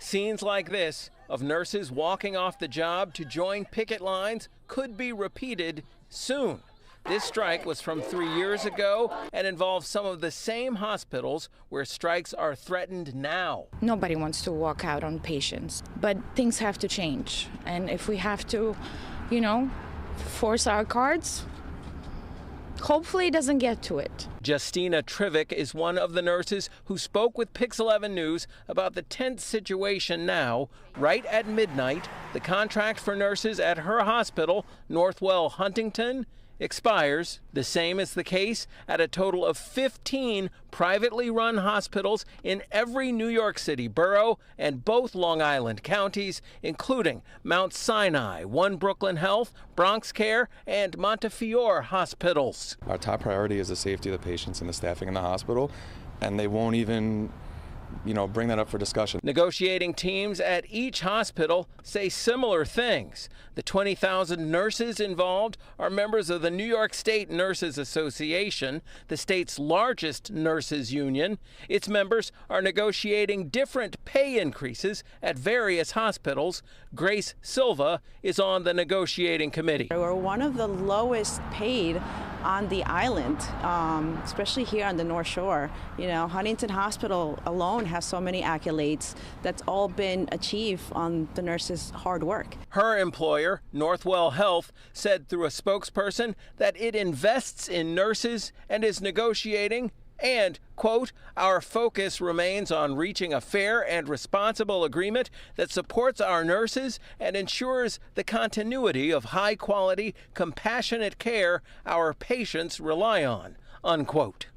Scenes like this of nurses walking off the job to join picket lines could be repeated soon. This strike was from 3 years ago and involves some of the same hospitals where strikes are threatened now. Nobody wants to walk out on patients, but things have to change. And if we have to, force our cards, hopefully it doesn't get to it. Justina Trivik is one of the nurses who spoke with Pix 11 News about the tense situation now. Right at midnight, the contract for nurses at her hospital, Northwell Huntington, expires. The same is the case at a total of 15 privately run hospitals in every New York City borough and both Long Island counties, including Mount Sinai, One Brooklyn Health, Bronx Care, and Montefiore hospitals. Our top priority is the safety of the patients and the staffing in the hospital, and they won't even bring that up for discussion. Negotiating teams at each hospital say similar things. The 20,000 nurses involved are members of the New York State Nurses Association, the state's largest nurses union. Its members are negotiating different pay increases at various hospitals. Grace Silva is on the negotiating committee. We're one of the lowest paid on the island, especially here on the North Shore. Huntington Hospital alone has so many accolades. That's all been achieved on the nurses' hard work. Her employer, Northwell Health, said through a spokesperson that it invests in nurses and is negotiating and, quote, our focus remains on reaching a fair and responsible agreement that supports our nurses and ensures the continuity of high-quality, compassionate care our patients rely on, unquote.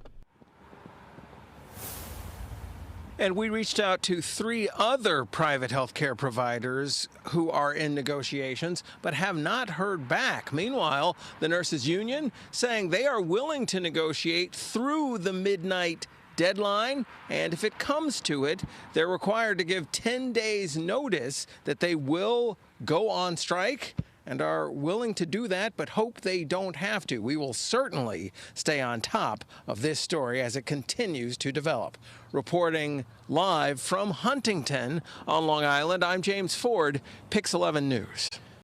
And we reached out to 3 other private health care providers who are in negotiations but have not heard back. Meanwhile, the nurses union saying they are willing to negotiate through the midnight deadline, and if it comes to it, they're required to give 10 days notice that they will go on strike and are willing to do that, but hope they don't have to. We will certainly stay on top of this story as it continues to develop. Reporting live from Huntington on Long Island, I'm James Ford, Pix 11 News.